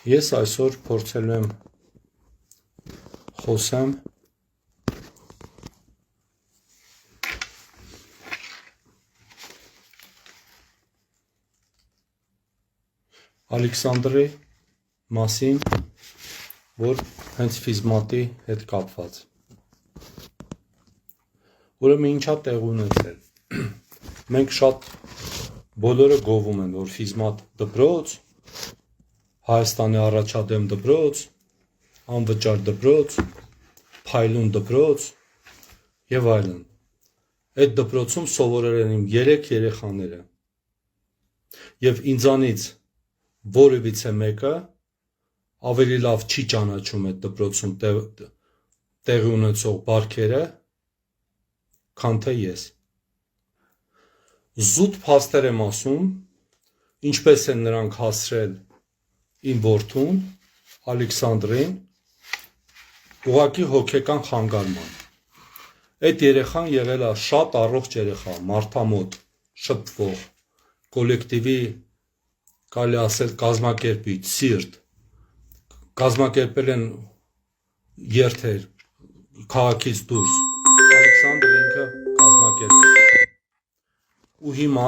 Ես այսօր փորձելու եմ խոսեմ Ալեքսանդրի մասին, որ հենց ֆիզմատի հետ կապված։ Ուրեմն ինչա տեղ ունեցել։ Մենք շատ բոլորը գովում են, որ ֆիզմատ դպրոց, Հայաստանի առաջադեմ դպրոց, անվճար դպրոց, փայլուն դպրոց եւ այլն։ Այդ դպրոցում սովորել են իմ 3 երեխաները։ Եվ ինձանից որևիցե մեկը ավելի լավ չի ճանաչում այդ դպրոցում տեղի ունեցող բարքերը, քան թե ես։ Զուտ փաստեր եմ ասում, ինչպես են նրանք հասրել իմ որդուն, Ալեքսանդրին, ուղղակի հոգեկան խանգարման։ Այդ երեխան եղել է շատ առողջ երեխա, մարդամոտ, շփվող, կոլեկտիվի, կարելի ասել կազմակերպիչ, սիրտ, կազմակերպել են երթեր, քաղաքից դուրս, Ալեքսանդրը ինքը կազմակերպել։ Ու հիմա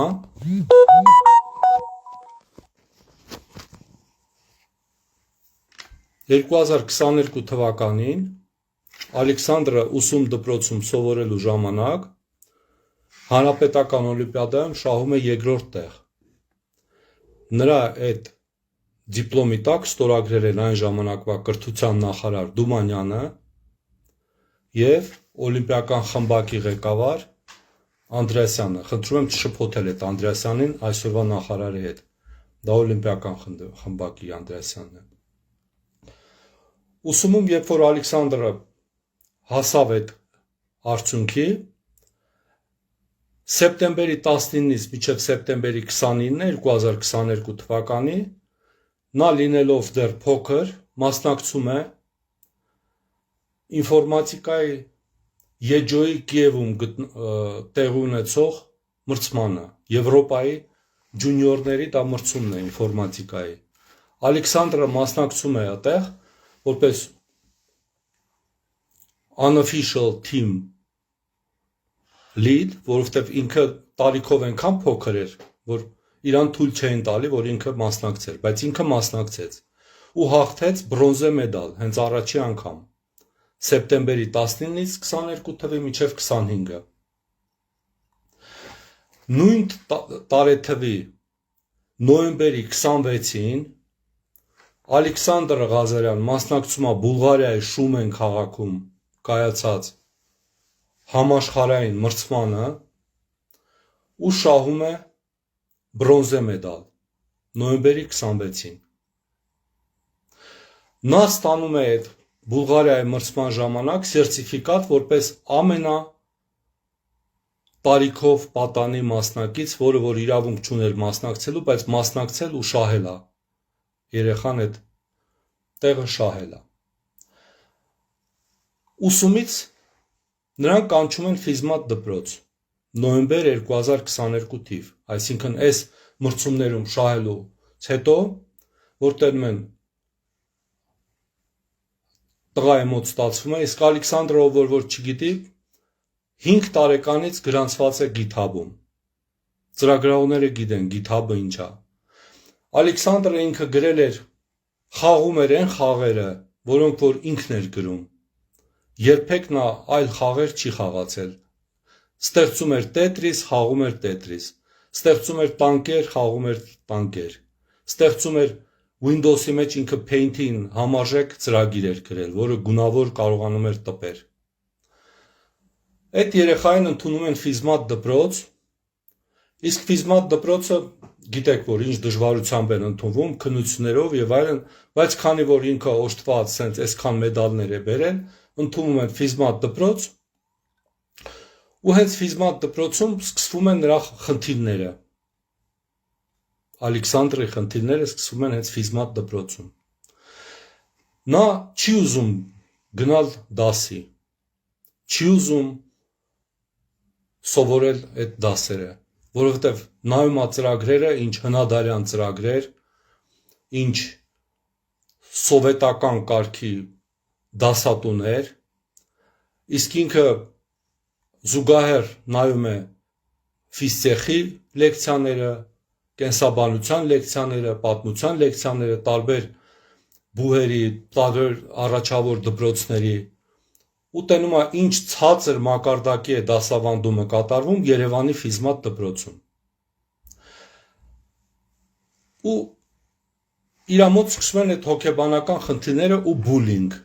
2022 թվականին Ալեքսանդրը ուսում դպրոցում սովորելու ժամանակ հանրապետական օլիմպիադայում շահում է 2-րդ տեղ։ Նրա այդ դիպլոմի տակ ստորագրել են այն ժամանակվա կրթության նախարար Դումանյանը եւ օլիմպիական խմբակի ղեկավար Անդրեասյանը։ Խնդրում եմ չշփոթել այդ Անդրեասյանին այսօրվա նախարարի հետ։ Դա օլիմպիական խմբակի Անդրեասյանն է։ Ուսումում, երբ որ Ալեքսանդրը հասավ այդ արդյունքի, սեպտեմբերի 19-ից մինչև սեպտեմբերի 29-ը 2022 թվականի նա լինելով դեռ փոքր մասնակցում է ինֆորմատիկայի Եջոյի Կիևում տեղի ունեցող մրցմանը, Եվրոպայի ջունիորների դա մրցումն է ինֆորմատիկայի։ Ալեքսանդրը մասնակցում է այդտեղ որպես unofficial team lead, որովհետև ինքը տարիքով այնքան փոքր էր, որ իրան թույլ չէին տալի, որ ինքը մասնակցեր, բայց ինքը մասնակցեց ու հաղթեց բրոնզե մեդալ հենց առաջի անգամ սեպտեմբերի 19-ից 22 թվի մինչև 25-ը։ Նույն տարեթվի նոյեմբերի 26-ին Ալեքսանդր Ղազարյան մասնակցում է Բուլղարիայի Շումեն քաղաքում կայացած համաշխարհային մրցմանը ու շահում է բրոնզե մեդալ նոյեմբերի 26-ին։ Նա ստանում է այդ Բուլղարիայի մրցման ժամանակ սերտիֆիկատ որպես ամենա տարիքով պատանի մասնակից, որը որ իրավունք չուներ մասնակցելու, բայց մասնակցել ու շահել է։ Երեխան այդ տեղը շահել է։ Ուսումից նրանք կանչում են ֆիզմատ դպրոց նոյեմբեր 2022 թիվ, այսինքն այս մրցումներում շահելուց հետո, որ տենում են տղայի մոտ ստացվում է, իսկ Ալեքսանդրը, որ չգիտի, 5 տարեկանից գրանցված է GitHub-ում։ Ծրագրավորները գիտեն GitHub-ը ինչ է։ Ալեքսանդրը ինքը գրել էր, խաղում էր այն խաղերը, որոնք որ ինքն էր գրում։ Երբեք նա այլ խաղեր չի խաղացել։ Ստեղծում էր Tetris, խաղում էր Tetris։ Ստեղծում էր տանկեր, խաղում էր տանկեր։ Ստեղծում էր Windows-ի մեջ ինքը Paint-ին համարժեք ծրագիր էր գրել, որը գունավոր կարողանում էր տպել։ Այդ երեխային ընդունում են ֆիզմատ դպրոց, իսկ ֆիզմատ դպրոցը գիտեք, որ ինչ դժվարությամբ են ընդունվում, քննություններով եւ այլն, բայց քանի որ ինքը օժտված sense այսքան մեդալներ է բերել, ընդունում են ֆիզմատ դպրոց, ու հենց ֆիզմատ դպրոցում սկսվում են նրա խնդիրները։ Ալեքսանդրի խնդիրները սկսվում են հենց ֆիզմատ դպրոցում։ Նա չի ուզում գնալ դասի, չի ուզում սովորել այդ դասերը, որովհետև նայում է ծրագրերը, ինչ հնադարյան ծրագրեր, ինչ սովետական կարգի դասատուներ, իսկ ինքը զուգահեռ նայում է ֆիզտեխի լեկցիաները, կենսաբանության լեկցիաները, պատմության լեկցիաները, տարբեր բուհերի, տարբեր առաջավոր դպրոցների ու տենում է ինչ ցածր մակարդակի է դասավանդումը կատարվում Երևանի ֆիզմատ դպրոցում։ Ու իր մոտ սկսում են այդ հոգեբանական խնդիրները ու բուլինգ։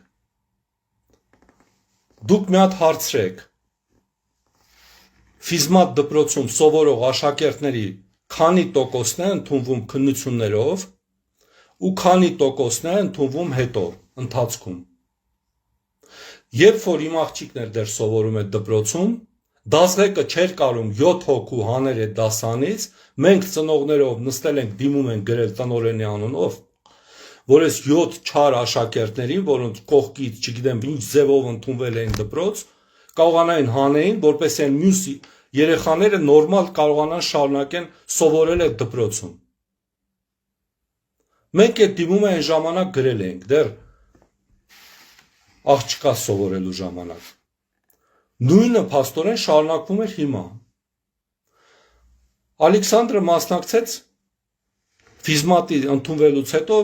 Դուք մի հատ հարցրեք, ֆիզմատ դպրոցում սովորող աշակերտների քանի տոկոսն է ընդունվում քննություններով ու քանի տոկոսն է ընդունվում հետո ընթացքում։ Երբ որ իմ աղջիկն էր դեռ սովորում այդ դպրոցում, դասղեկը չէր կարում 7 հոգու հաներ այդ դասանից, մենք ծնողներով նստել ենք դիմում ենք գրել տնօրենի անունով, որ այս 7 չար աշակերտներին, որոնց կողքից չգիտեմ ինչ ձևով ընդունվել էին դպրոց, կարողանային հանեին, որպես այն մյուս երեխաները նորմալ կարողանան շարունակեն սովորել այդ դպրոցում։ Մենք այդ դիմումը այն ժամանակ գրել էինք, դեռ աղջկա սովորելու ժամանակ։ Նույնը փաստորեն շարունակվում էր հիմա։ Ալեքսանդրը մասնակցեց ֆիզմատի ընդունվելուց հետո,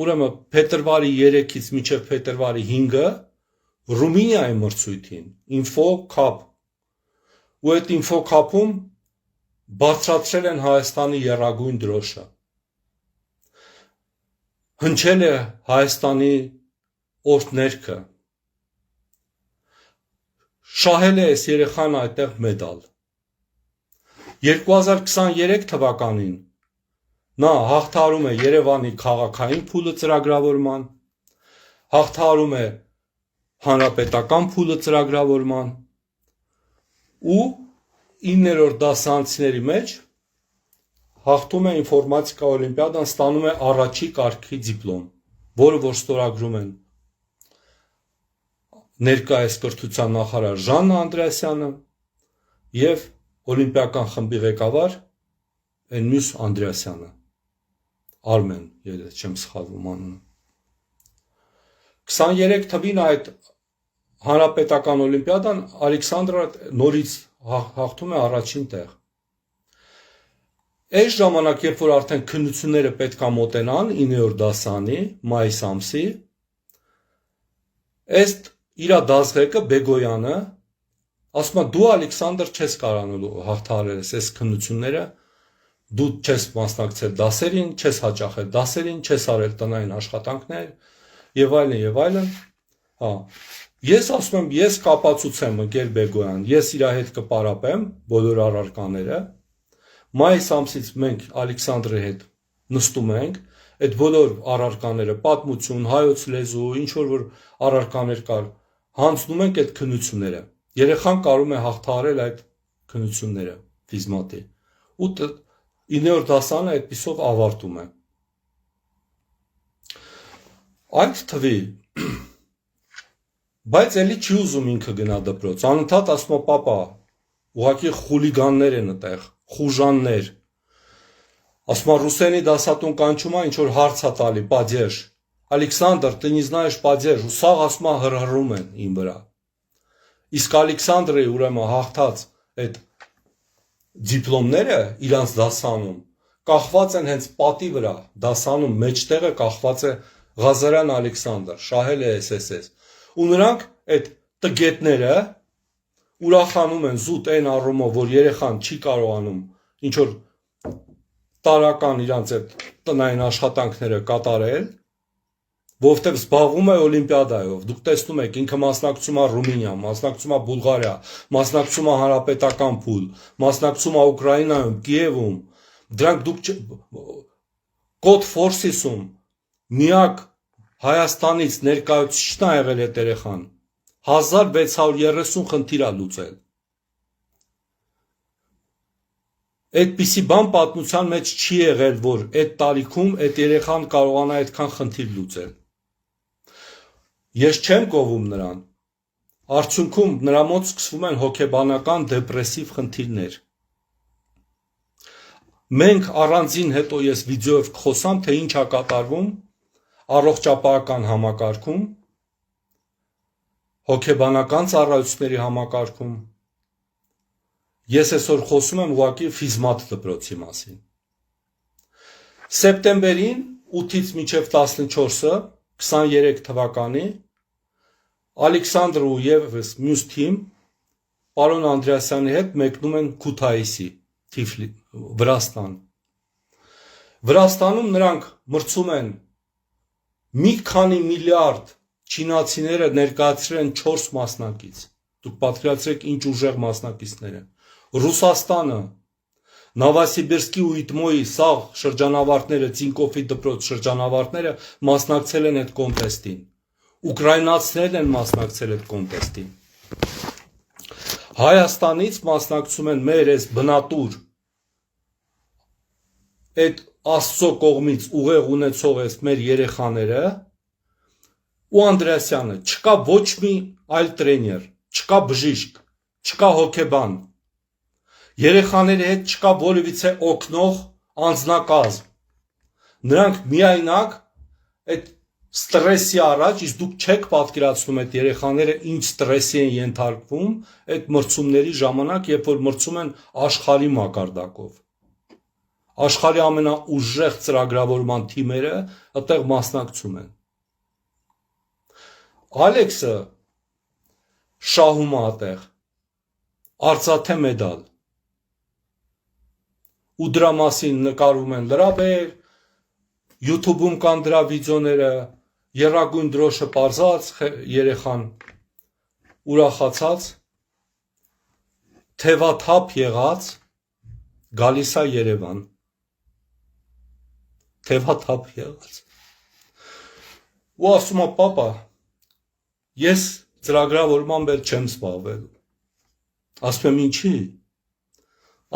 ուրեմն փետրվարի 3-ից մինչև փետրվարի 5-ը Ռումինիայի մրցույթին, ինֆոքափ։ Ու այդ ինֆոքափում բարձրացրել են Հայաստանի եռագույն դրոշը։ Հնչել է Հայաստանի օրհներգը։ Շահել է այս երեխան այդտեղ մեդալ։ 2023 թվականին նա հաղթահարում է Երևանի քաղաքային փուլը ծրագրավորման, հաղթահարում է հանրապետական փուլը ծրագրավորման ու 9-րդ դասարանցիների մեջ հաղթում է ինֆորմատիկա օլիմպիադան, ստանում է առաջի կարգի դիպլոմ, որը որ ստորագրում են ներկայիս կրթության նախարար Ժաննա Անդրեասյանը եւ օլիմպիական խմբի ղեկավար այն մյուս Անդրեասյանը, Արմեն, եթե չեմ սխալվում անունը։ 23 թվին այդ հանրապետական օլիմպիադան Ալեքսանդրը նորից հաղթում է առաջին տեղ։ Այս ժամանակ, երբ որ արդեն քննությունները պետք է մոտենան 9-րդ դասարանի մայիս ամսի, ըստ իր դասղեկը Բեգոյանը ասում է դու Ալեքսանդր չես կարողանալու հաղթահարել այս քննությունները, դու չես մասնակցել դասերին, չես հաճախել դասերին, չես արել տնային աշխատանքներ եւ այլն եւ այլն։ Հա։ Ես ասում եմ, ես կապացուցեմ ընկեր Բեգոյան, ես իր հետ կպարապեմ բոլոր առարկաները։ Մայիս ամսից մենք Ալեքսանդրի հետ նստում ենք, այդ բոլոր առարկաները, պատմություն, հայոց լեզու, ինչ որ առարկաներ կար, հանձնում ենք այդ քննությունները։ Երեխան կարող է հաղթահարել այդ քննությունները ֆիզմատի։ Ու 9-րդ դասարանը այդպիսով ավարտում է։ Այդ թվի, բայց էլի չի ուզում ինքը գնա դպրոց, անընդհատ ասում է պապա, ուղղակի խուլիգաններ են այդտեղ, խուժաններ։ Ասում է ռուսերենի դասատուն կանչում է, ինչ որ հարց է տալի, падеж։ Ալեքսանդր, ты не знаешь падеж, ու սաղ ասում է հրհրում են իմ վրա։ Իսկ Ալեքսանդրի ուրեմն հաղթած այդ դիպլոմները իրանց դասանում կախված են հենց պատի վրա, դասանում մեջտեղը կախված է Ղազարյան Ալեքսանդր, շահել է SSS։ Ու նրանք այդ տգետները ուրախանում են զուտ այն առումով, որ երեխան չի կարողանում ինչ որ տարական իրանց այդ տնային աշխատանքները կատարել, որովհետև զբաղվում է օլիմպիադայով։ Դուք տեսնում եք, ինքը մասնակցում է Ռումինիա, մասնակցում է Բուլղարիա, մասնակցում է հանրապետական փուլ, մասնակցում է Ուկրաինայում, Կիևում։ Դրանք դուք Կոդ Ֆորսիսում միակ Հայաստանից ներկայացուցիչն է եղել այդ երեխան 1630 խնդիր է լուծել։ Այդպիսի բան պատմության մեջ չի եղել, որ այդ տարիքում այդ երեխան կարողանա այդքան խնդիր լուծել։ Ես չեմ կովում նրան։ Արդյունքում նրա մոտ սկսվում են հոգեբանական դեպրեսիվ խնդիրներ։ Մենք առանձին հետո ես վիդեոյով կխոսամ, թե ինչ է կատարվում առողջապահական համակարգում, հոգեբանական ծառայությունների համակարգում, ես այսօր խոսում եմ ուղղակի ֆիզմատ դպրոցի մասին։ Սեպտեմբերին 8-ից մինչև 14-ը 23 թվականի Ալեքսանդրը եւ մյուս թիմ պարոն Անդրեասյանի հետ մեկնում են Քութայիսի, Վրաստան։ Վրաստանում նրանք մրցում են մի քանի միլիարդ չինացիները ներկայացրել են 4 մասնակից։ Դուք պատկերացրեք ինչ ուժեղ մասնակիցներ են։ Ռուսաստանը, Նովոսիբիրսկի ու Իտմոյի սաղ շրջանավարտները, Ցինկոֆի դպրոց շրջանավարտները մասնակցել են այդ կոնտեստին։ Ուկրաինացիներն են մասնակցել այդ կոնտեստին։ Հայաստանից մասնակցում են մեր այս բնատուր այդ Աստծո կողմից ուղեղ ունեցող այս մեր երեխաները ու Անդրեասյանը, չկա ոչ մի այլ տրեյներ, չկա բժիշկ, չկա հոգեբան, երեխաների հետ չկա որևիցե օգնող անձնակազմ, նրանք միայնակ այդ ստրեսի առաջ, իսկ դուք չեք պատկերացնում այդ երեխաները ինչ ստրեսի են ենթարկվում այդ մրցումների ժամանակ, երբ որ մրցում են աշխարհի մակարդակով։ Աշխարհի ամենաուժեղ ծրագրավորման թիմերը այդտեղ մասնակցում են։ Ալեքսը շահում է այդտեղ արծաթե մեդալ։ Ու դրա մասին նկարվում են լրաբեր, YouTube-ում կան դրա վիդեոները, եռագույն դրոշը պարզած, երեխան ուրախացած, թևաթափ եղած, գալիս է Երևան։ Թևաթափ եղած։ Ու ասում է, պապա, ես ծրագրավորման բեր չեմ զբաղվելու։ Ասում եմ, ինչի։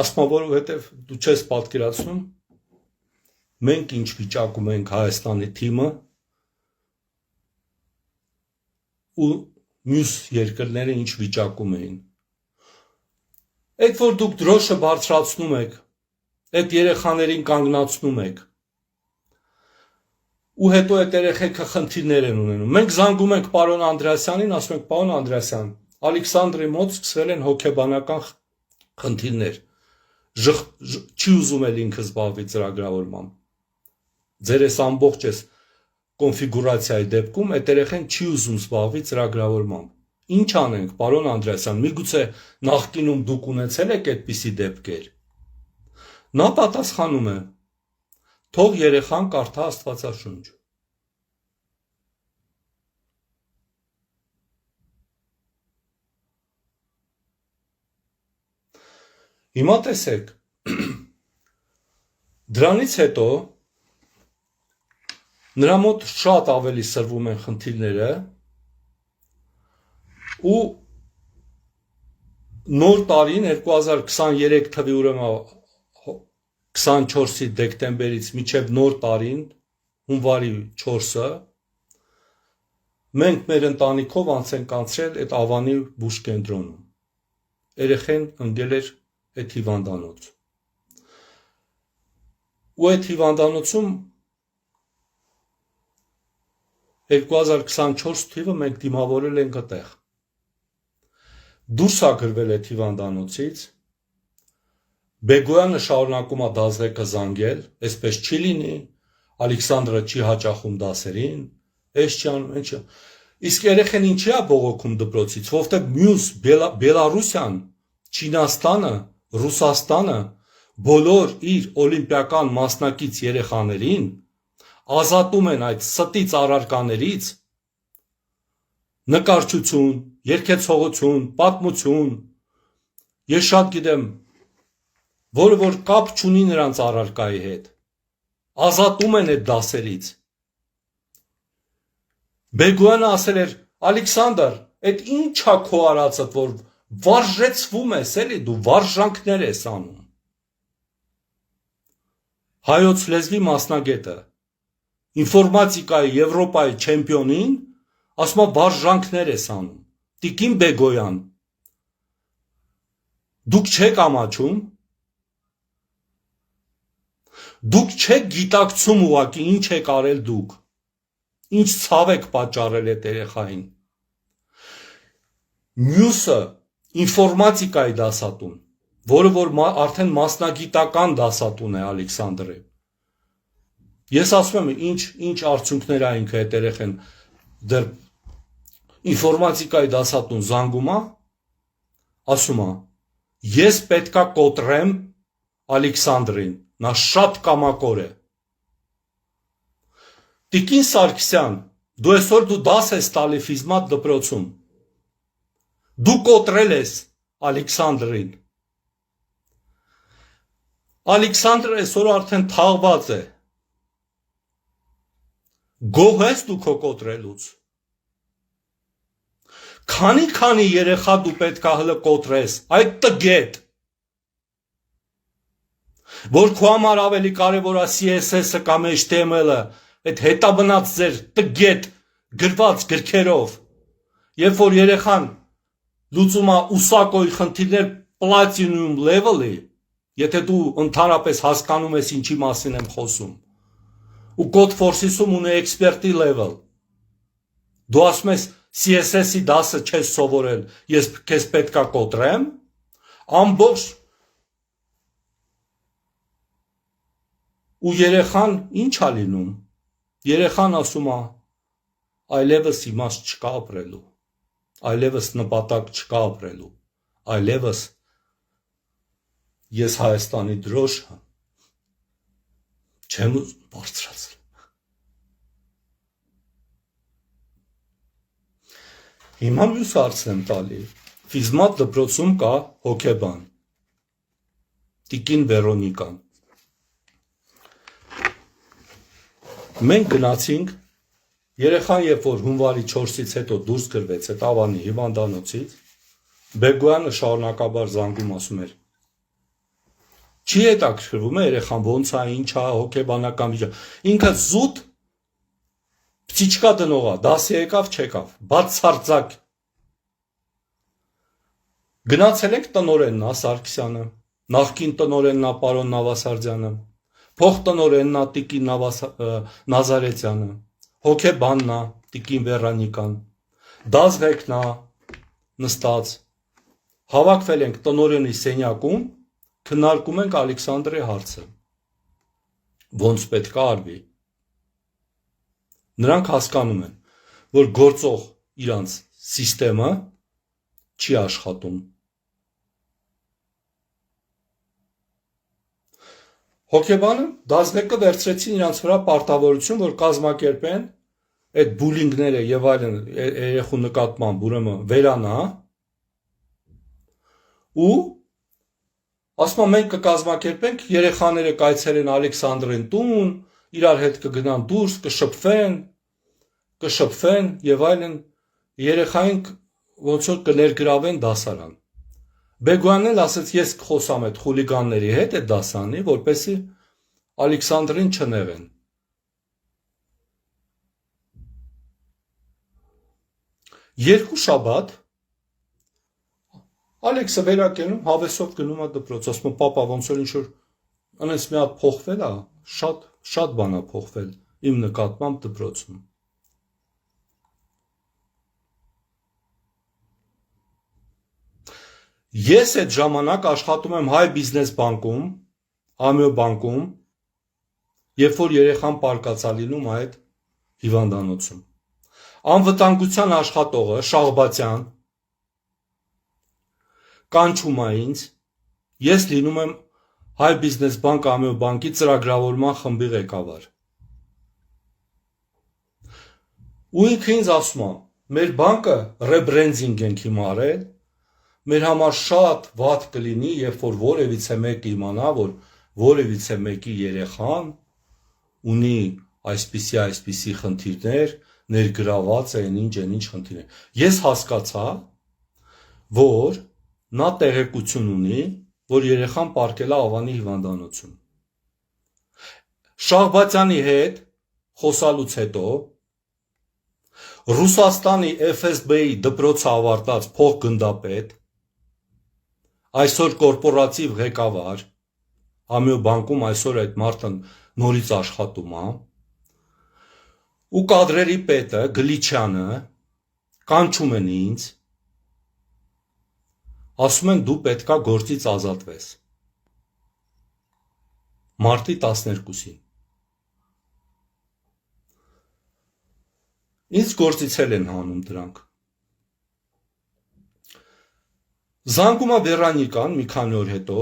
Ասում եմ, որովհետև դու չես պատկերացնում, մենք ինչ վիճակում ենք Հայաստանի թիմը ու մյուս երկրները ինչ վիճակում էին։ Այդ որ դուք դրոշը բարձրացնում եք, այդ երեխաներին կանգնացնում եք, ու հետո այդ երեխեքը խնդիրներ են ունենում։ Մենք զանգում ենք պարոն Անդրեասյանին, ասում ենք, պարոն Անդրեասյան, Ալեքսանդրի մոտ սկսվել են հոգեբանական խնդիրներ։ Չի ուզում էլ ինքը զբաղվի ծրագրավորմամբ։ Ձեր այս ամբողջ այս կոնֆիգուրացիայի դեպքում այդ երեխեն չի ուզում զբաղվի ծրագրավորմամբ։ Ինչ անենք, պարոն Անդրեասյան, միգուցե նախկինում դուք ունեցել եք այդպիսի դեպքեր։ Նա պատասխանում է. թող երեխան կարդա Աստվածաշունչ։ Հիմա տեսեք, դրանից հետո նրա մոտ շատ ավելի սրվում են խնդիրները ու նոր տարին 2023 թվի ուրեմն 24-ի դեկտեմբերից մինչև նոր տարին, հունվարի 4-ը, մենք մեր ընտանիքով անցենք անցրել այդ Ավանի բուժ կենտրոնում։ Երեխեն ընկել էր այդ հիվանդանոց։ Ու այդ հիվանդանոցում 2024 թիվը մենք դիմավորել ենք այդտեղ։ Դուրս է գրվել այդ հիվանդանոցից, Բեգոյանը շարունակում է դասղեկը զանգել, այսպես չի լինի, Ալեքսանդրը չի հաճախում դասերին, այս չի անում, ինչ է։ Իսկ երեխեն ինչի է բողոքում դպրոցից, որովհետև մյուս Բելարուսյան, Չինաստանը, Ռուսաստանը բոլոր իր օլիմպիական մասնակից երեխաներին ազատում են այդ ստից առարկաներից նկարչություն, երգեցողություն, պատմություն, ես շատ գիտեմ, որը որ կապ չունի նրանց առարկայի հետ, ազատում են այդ դասերից։ Բեգոյանը ասել էր, Ալեքսանդր, այդ ինչ է քո արածդ, որ վարժեցվում ես, էլի դու վարժանքներ ես անում։ Հայոց լեզվի մասնագետը, ինֆորմատիկայի Եվրոպայի չեմպիոնին, ասում է վարժանքներ ես անում։ Տիկին Բեգոյան, դուք չեք ամաչում, դուք չեք գիտակցում ուղղակի ինչ եք արել դուք։ Ինչ ցավ եք պատճառել այդ երեխային։ Մյուսը ինֆորմատիկայի դասատուն, որը որ արդեն մասնագիտական դասատուն է Ալեքսանդրը։ Ես ասում եմ, ինչ արդյունքներ ա ինքը այդ երեխեն դեռ ինֆորմատիկայի դասատուն զանգում ա, ասում ա, ես պետքա կոտրեմ Ալեքսանդրին, նա շատ կամակոր է։ Տիկին Սարգսյան, դու այսօր դու դաս ես տալի ֆիզմատ դպրոցում։ Դու կոտրել ես Ալեքսանդրին։ Ալեքսանդրը այսօր արդեն թաղված է։ Գոհ ես դու քո կոտրելուց։ Քանի երեխա դու պետքա հլը կոտրես, այդ տգետ։ Որ քո համար ավելի կարևոր է CSS-ը կամ HTML-ը, այդ հետաբնած ձեր տգետ գրված գրքերով, երբ որ երեխան լուծում է ուսակոյի խնդիրներ պլատինում level-ի, եթե դու ընդհանրապես հասկանում ես ինչի մասին եմ խոսում, ու Code4Sys-ում ունի էքսպերտի level, դու ասում ես CSS-ի դասը չես սովորել, ես քեզ պետքա կոտրեմ, ամբողջ ու երեխան ինչ ա լինում, երեխան ասում ա, այլևս իմաստ չկա ապրելու, այլևս նպատակ չկա ապրելու, այլևս ես Հայաստանի դրոշը չեմ բարձրացել։ Հիմա մյուս հարցն եմ տալի, ֆիզմատ դպրոցում կա հոգեբան, տիկին Վերոնիկան։ Մենք գնացինք, երեխան երբ որ հունվարի 4-ից հետո դուրս գրվեց այդ Ավանի հիվանդանոցից, Բեգոյանը շարունակաբար զանգում ասում էր, չի հետաքրքրվում է երեխան ոնց է, ինչ է, հոգեբանական վիճակ, ինքը զուտ փչիչկա դնող է, դասի եկավ, չեկավ, բացարձակ։ Գնացել ենք տնօրենն է Սարգսյանը, նախկին տնօրենն է պարոն Նավասարդյանը, փոխտնօրենն է տիկին Նազարեթյանը, հոգեբանն է տիկին Վերոնիկան, դասղեկն է նստած, հավաքվել ենք տնօրենի սենյակում, քննարկում ենք Ալեքսանդրի հարցը, ոնց պետք է արվի։ Նրանք հասկանում են, որ գործող իրանց սիստեմը չի աշխատում։ Հոգեբանը դասղեկը վերցրեցին իրանց վրա պարտավորություն, որ կազմակերպեն այդ բուլինգները եւ այլն երեխու նկատմամբ ուրեմն վերանա ու ասում են մենք կկազմակերպենք երեխաները կայցելեն Ալեքսանդրին տուն, իրար հետ կգնան դուրս, կշփվեն եւ այլն, երեխային ոնց որ կներգրավեն դասարան։ Բեգոյանն էլ ասաց ես կխոսամ այդ խուլիգանների հետ այդ դասանի, որպեսզի Ալեքսանդրին չնեղեն։ Երկու շաբաթ Ալեքսը վերակենում հավեսով գնում է դպրոց, ասում պապա ոնց որ ինչ որ անես մի հատ փոխվել է, շատ բան է փոխվել իմ նկատմամբ դպրոցում։ Ես այդ ժամանակ աշխատում եմ Հայ բիզնես բանկում, Ամյո բանկում, երբ որ երեխան պարկացա լինում այդ հիվանդանոցում։ Անվտանգության աշխատողը Շաղբատյան կանչում է ինձ, ես լինում եմ Հայ բիզնես բանկ Ամյո բանկի ծրագրավորման խմբի ղեկավար։ Ու ինքը ինձ ասում է, մեր բանկը ռեբրենդինգ ենք հիմա արել, մեր համար շատ վատ կլինի, երբ որ որևիցե մեկը իմանա, որ որևիցե մեկի երեխան ունի այսպիսի խնդիրներ, ներգրաված է ինչ խնդիրներ։ Ես հասկացա, որ նա տեղեկություն ունի, որ երեխան պարկել է Ավանի հիվանդանոցում։ Շաղբատյանի հետ խոսալուց հետո Ռուսաստանի FSB-ի դպրոցը ավարտած փոխգնդապետ, այսօր կորպորատիվ ղեկավար, Ամյո բանկում այսօր այդ մարդը նորից աշխատում է, ու կադրերի պետը Գլիչյանը կանչում են ինձ, ասում են դու պետքա գործից ազատվես, մարտի 12-ին, ինձ գործից էլ են հանում դրանք, զանգում է Վերոնիկան մի քանի օր հետո,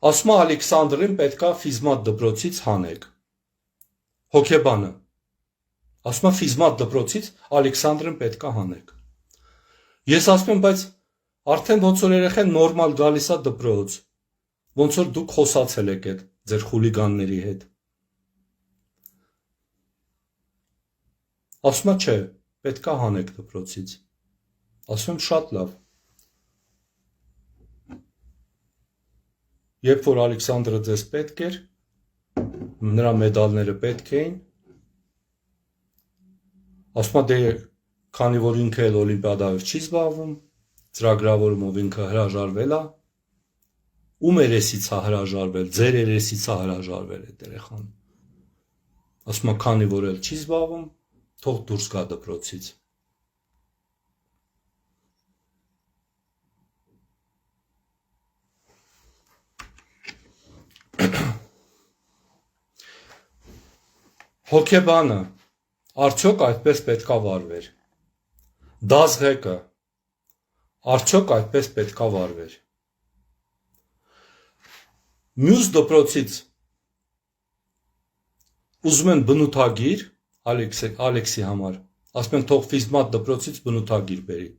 ասում է Ալեքսանդրին պետքա Ֆիզմատ դպրոցից հանեք, հոգեբանը, ասում է Ֆիզմատ դպրոցից Ալեքսանդրին պետքա հանեք, ես ասում եմ, բայց արդեն ոնց որ երեխեն նորմալ գալիս է դպրոց, ոնց որ դուք խոսացել եք այդ ձեր խուլիգանների հետ, ասում է չէ, պետքա հանեք դպրոցից, ասում եմ շատ լավ, երբ որ Ալեքսանդրը ձեզ պետք էր, նրա մեդալները պետք էին, ասում է դե քանի որ ինքը էլ օլիմպիադայով չի զբաղվում, ծրագրավորումով ինքը հրաժարվել է, ում երեսից է հրաժարվել, ձեր երեսից է հրաժարվել այդ երեխան, ասում է քանի որ էլ չի զբաղվում, թող դուրս գա դպրոցից, հոգեբանը, արդյոք այդպես պետքա վարվեր, դազղեկը, արդյոք այդպես պետքա վարվեր, մյուս դպրոցից ուզում են բնութագիր, Ալեքսի համար, ասում են թող Ֆիզմատ դպրոցից բնութագիր բերի,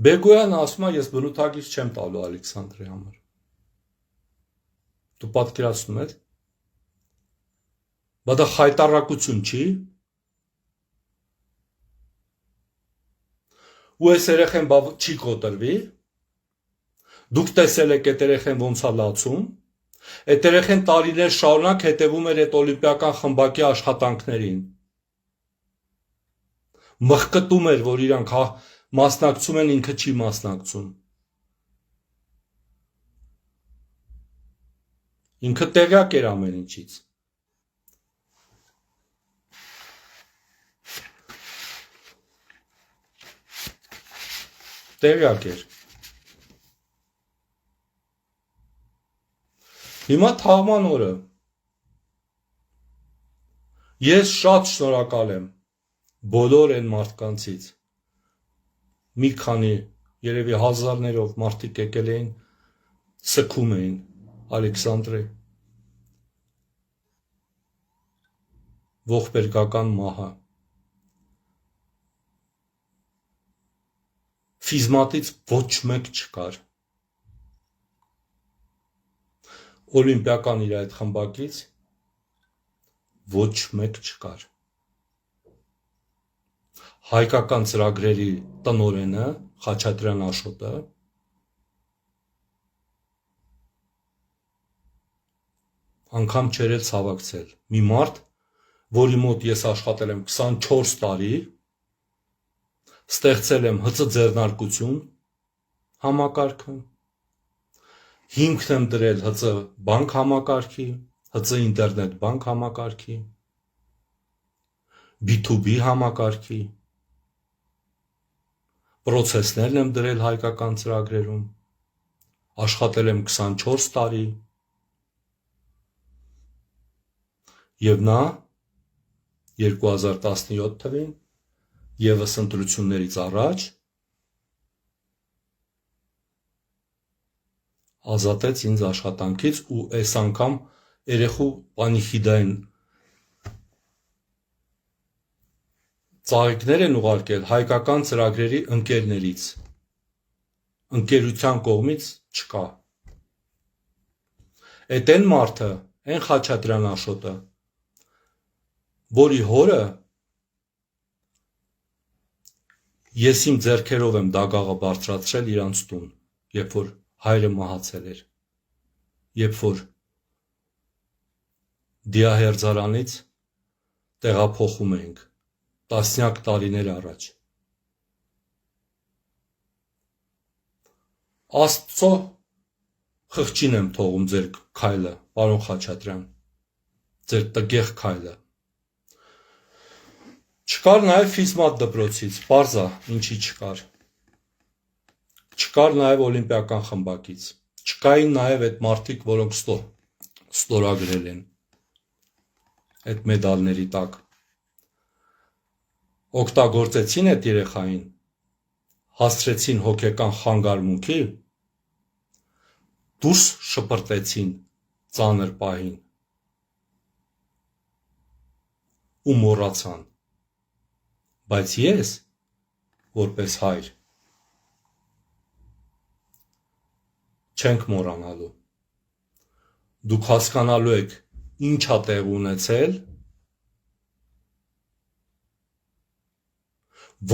Բեգոյանը ասում է ես բնութագիր չեմ տալու Ալեքսանդրի համար, դու պատկերացնում ես, Բա դա խայտառակություն չի, ու այս երեխեն չի կոտրվի, դուք տեսել եք այդ երեխեն ոնց է լացում, այդ երեխեն տարիներ շարունակ հետևում էր այդ օլիմպիական խմբակի աշխատանքներին, մխկտում էր, որ իրանք մասնակցում են, ինքը չի մասնակցում, ինքը տեղյակ էր ամեն ինչից, տեղյակ էր, հիմա թաղման օրը, ես շատ շնորհակալ եմ բոլոր այն մարդկանցից, մի քանի երևի հազարներով մարդիկ եկել էին, սգում էին Ալեքսանդրի ողբերգական մահը, Ֆիզմատից ոչ մեկ չկար, օլիմպիական իր այդ խմբակից ոչ մեկ չկար, հայկական ծրագրերի տնօրենը Խաչատրյան Աշոտը անգամ չէր էլ ցավակցել, մի մարդ, որի մոտ ես աշխատել եմ 24 տարի, ստեղծել եմ ՀԾ ձեռնարկություն համակարգը, հիմքն եմ դրել ՀԾ բանկ համակարգի, ՀԾ ինտերնետ բանկ համակարգի, B2B համակարգի, պրոցեսներն եմ դրել հայկական ծրագրերում, աշխատել եմ 24 տարի, և նա 2017 թվին ևս ընտրություններից առաջ ազատեց ինձ աշխատանքից ու այս անգամ երեխու պանիխիդային ծաղիկներ են ուղարկել հայկական ծրագրերի ընկերներից, ընկերության կողմից չկա, այդ են մարդը, են Խաչատրյան Աշոտը, որի հորը ես իմ ձեռքերով եմ դագաղը բարձրացրել իրանց տուն, երբ որ հայրը մահացել էր, երբ որ դիահերձարանից տեղափոխում էինք, տասնյակ տարիներ առաջ, Աստծո խղճին եմ թողում ձեր քայլը, պարոն Խաչատրյան, ձեր տգեղ քայլը, Չկար նաև ֆիզմատ դպրոցից, պարզ է, ինչի չկար։ Չկար նաև օլիմպիական խմբակից։ Չկային նաև այդ մարդիկ, որոնք ստորագրել են այդ մեդալների տակ։ Օգտագործեցին այդ երեխային, հասցրեցին հոգեկան խանգարմունքի, դուրս շպրտեցին ծանր պահին ու մոռացան։ Բայց ես, որպես հայր, չենք մոռանալու։ Դուք հասկանալու եք ինչ ա տեղ ունեցել,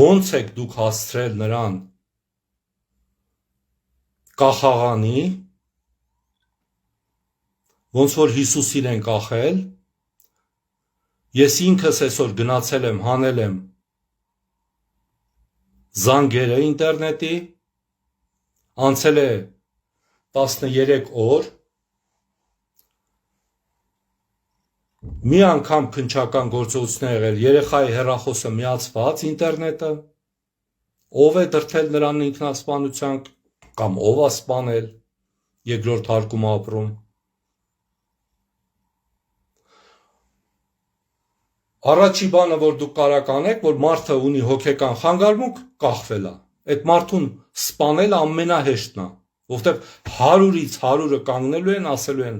ոնց եք դուք հասցրել նրան կախաղանի, ոնց որ Հիսուսին են կախել, ես ինքս այսօր գնացել եմ, հանել եմ զանգերը ինտերնետի, անցել է 13 օր, մի անգամ քննչական գործողություն է եղել, երեխայի հեռախոսը միացված ինտերնետը, ով է դրդել նրան ինքնասպանության կամ ով է սպանել, երկրորդ հարկում ապրում։ Առաջի բանը, որ դուք կարաք անեք, որ մարդը ունի հոգեկան խանգարմունք, կախվել է։ Այդ մարդուն սպանել ամենահեշտն է, որովհետև 100-ից 100-ը կանգնելու են, ասելու են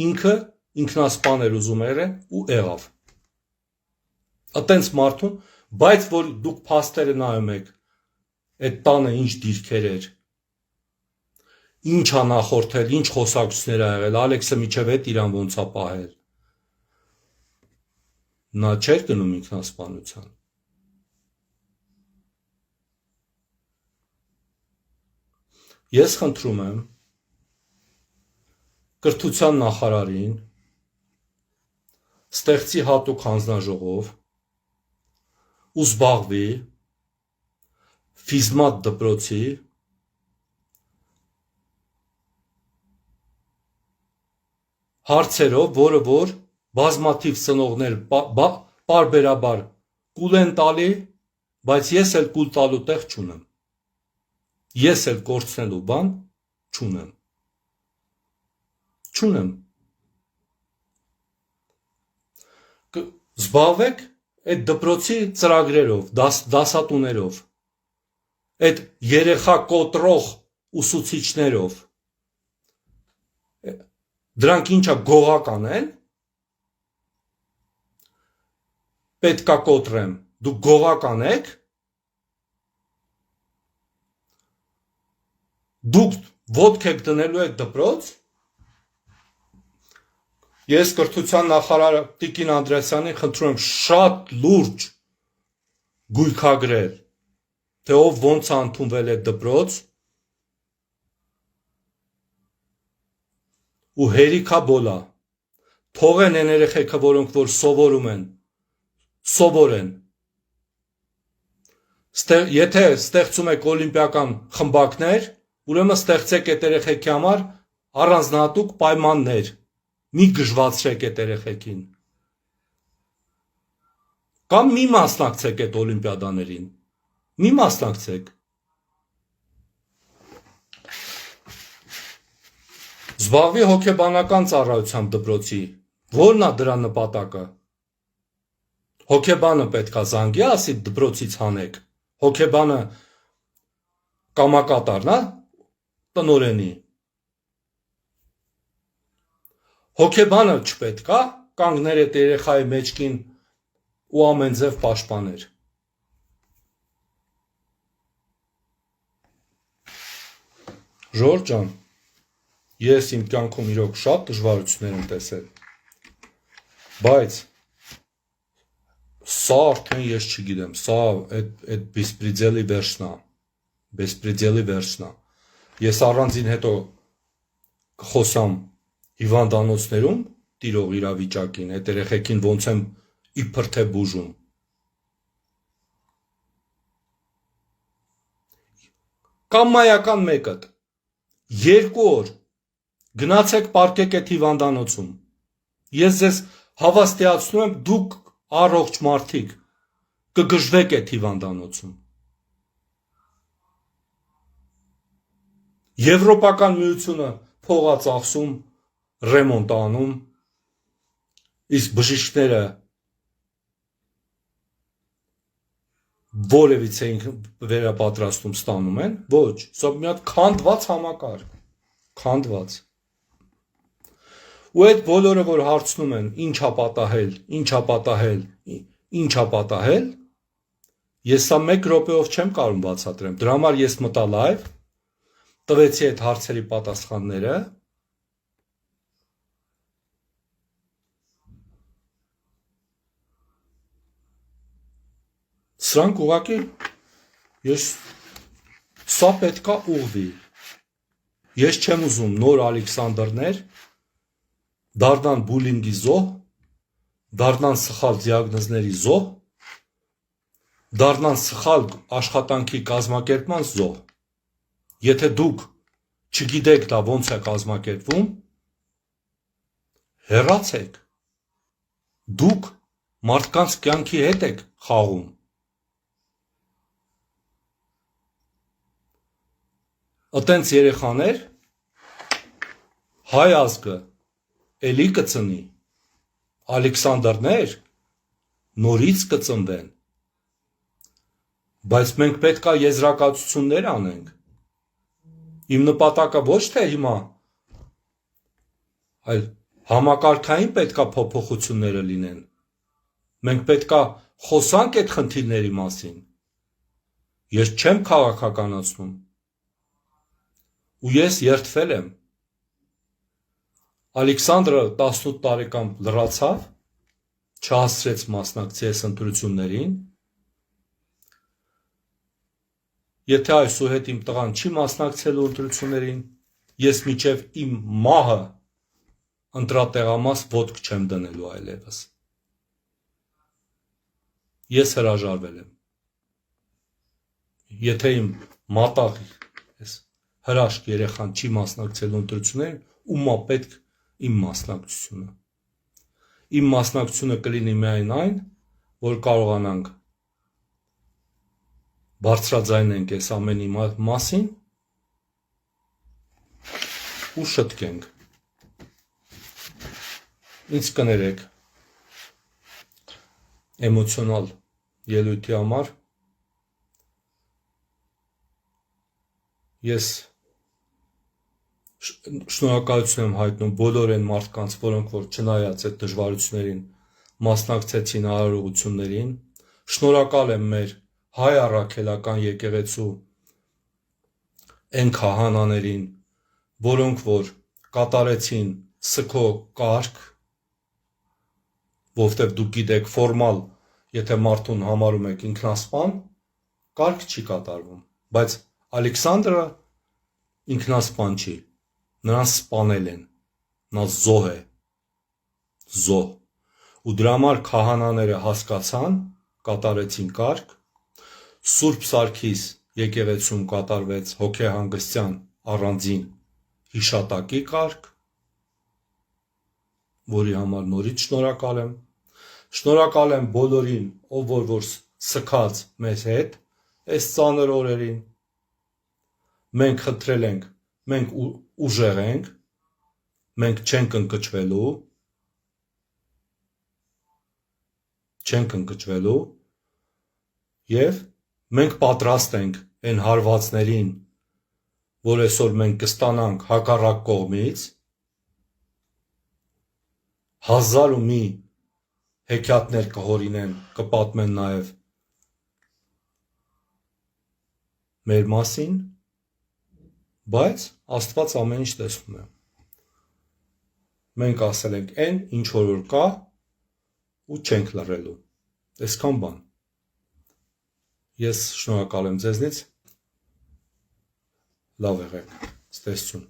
ինքը ինքնասպան էր ուզում եղել ու եղավ։ Այտենց մարդուն, բայց որ դուք փաստերը նայում եք, այդ տանը ինչ դիրքեր էր, ինչ ա նախորդել, ինչ խոսակցություններ ա եղել, Ալեքսը միջև հետ իրան ոնց ա պահել, նա չէր գնում ինքնասպանության։ Ես խնդրում եմ կրթության նախարարին ստեղծի հատուկ հանձնաժողով ու զբաղվի ֆիզմատ դպրոցի հարցերով, որը որ բազմաթիվ ծնողներ պարբերաբար կուլ են տալի, բայց ես էլ կուլ տալու տեղ չունեմ։ Ես էլ կորցնելու բան չունեմ։ Չունեմ։ Զբաղվեք այդ դպրոցի ծրագրերով, դասատուներով, այդ երեխա կոտրող ուսուցիչներով, դրանք ինչա գողական են, պետքա կոտրեմ, դուք գողական եք, դուք ոտք եք դնելու եք դպրոց, ես կրթության նախարար Տիկին Անդրեասյանին խնդրում եմ շատ լուրջ գույքագրել, թե ով ոնց է ընդունվել այդ դպրոց ու հերիքա բոլա, թողեն են երեխեքը, որոնք որ սովորում են, սովորեն, եթե ստեղծում եք օլիմպիական խմբակներ, ուրեմն ստեղծեք այդ երեխեքի համար առանձնահատուկ պայմաններ, մի գժվացրեք այդ երեխեքին, կամ մի մասնակցեք այդ օլիմպիադաներին, մի մասնակցեք, զբաղվի հոգեբանական ծառայությամբ դպրոցի, որն է դրա նպատակը, հոգեբանը պետքա զանգի, ասի դպրոցից հանեք, հոգեբանը կամակատարն է, տնօրենի, հոգեբանը չպետքա կանգներ այդ երեխայի մեջքին ու ամեն ձև պաշտպաներ։ Ժորժ ջան, ես իմ կյանքում իրոք շատ դժվարություններ եմ տեսել, բայց սա արդեն ես չգիտեմ, սա այդ բեսպրիդելի վերջն է, ես առանձին հետո կխոսամ հիվանդանոցներում տիրող իրավիճակին, այդ երեխեքին ոնց եմ իբր թե բուժում։ Կամ մայական մեկըտ, 2 օր, գնացեք պարկեք այդ հիվանդանոցում, ես ձեզ հավաստիացնում եմ, դուք առողջ մարդիկ, կգժվեք այդ հիվանդանոցում։ Եվրոպական միությունը փող է ծախսում, ռեմոնտ անում, իսկ բժիշկները որևիցե վերապատրաստում ստանում են, ոչ, սա մի հատ քանդված համակարգ, քանդված։ Ու այդ բոլորը, որ հարցնում են, ինչա պատահել, ես սա 1 րոպեով չեմ կարող բացատրեմ, դրա համար ես մտա լայվ, տվեցի այդ հարցերի պատասխանները, սրանք ուղղակի սա պետքա ուղղվի։ Ես չեմ ուզում նոր Ալեքսանդրներ դառնան բուլինգի զոհ, դառնան սխալ դիագնոզների զոհ, դառնան սխալ աշխատանքի կազմակերպման զոհ։ Եթե դուք չգիտեք դա ոնց է կազմակերպվում, հեռացեք։ Դուք մարդկանց կյանքի հետ եք խաղում։ Ըտենց երեխաներ հայ ազգը էլի կծնի, Ալեքսանդրներ նորից կծնվեն, բայց մենք պետքա եզրակացություններ անենք։ Իմ նպատակը ոչ թե հիմա, այլ համակարգային պետքա փոփոխությունները լինեն։ Մենք պետքա խոսանք այդ խնդիրների մասին։ Ես չեմ քաղաքականացնում։ Ու ես երդվել եմ։ Ալեքսանդրը 18 տարեկան լրացավ, չհասցրեց մասնակցել ընտրություններին։ Եթե այսուհետ իմ տղան չի մասնակցելու ընտրություններին, ես մինչև իմ մահը ընտրատեղամաս ոտք չեմ դնելու այլևս։ Ես հրաժարվել եմ։ Եթե իմ մատաղ հրաշք երեխան չի մասնակցելու ընտրություններին, ումա պետք իմ մասնակցությունը։ Իմ մասնակցությունը կլինի միայն այն, որ կարողանանք բարձրաձայնենք այս ամենի մասին ու շտկենք։ Ինձ կներեք էմոցիոնալ ելույթի համար։ Ես շնորհակալություն եմ հայտնում բոլոր այն մարդկանց, որոնք որ չնայած այդ դժվարություններին մասնակցեցին արարողություններին։ Շնորհակալ եմ մեր հայ առաքելական եկեղեցու այն քահանաներին, որոնք որ կատարեցին սգո կարգ, որովհետև դուք գիտեք ֆորմալ, եթե մարդուն համարում եք ինքնասպան, կարգ չի կատարվում, բայց Ալեքսանդրը ինքնասպան չի, նրան սպանել են, նա զոհ է, զոհ, ու դրա համար քահանաները հասկացան, կատարեցին կարգ, Սուրբ Սարգիս եկեղեցում կատարվեց հոգեհանգստյան առանձին հիշատակի կարգ, որի համար նորից շնորհակալ եմ, շնորհակալ եմ բոլորին, ով որ սգաց մեզ հետ այս ծանր օրերին, մենք խնդրել ենք, մենք ուժեղ ենք, մենք չենք ընկճվելու և մենք պատրաստ ենք այն հարվածներին, որ այսօր մենք կստանանք հակառակ կողմից, 1001 հեքիաթներ կհորինեն, կպատմեն նաև մեր մասին, բայց Աստված ամեն ինչ տեսնում է։ Մենք ասել ենք այն, ինչ որ կա ու չենք լռելու։ Այսքան բան։ Ես շնորհակալ եմ ձեզնից։ Լավ եղեք։ Ցտեսություն։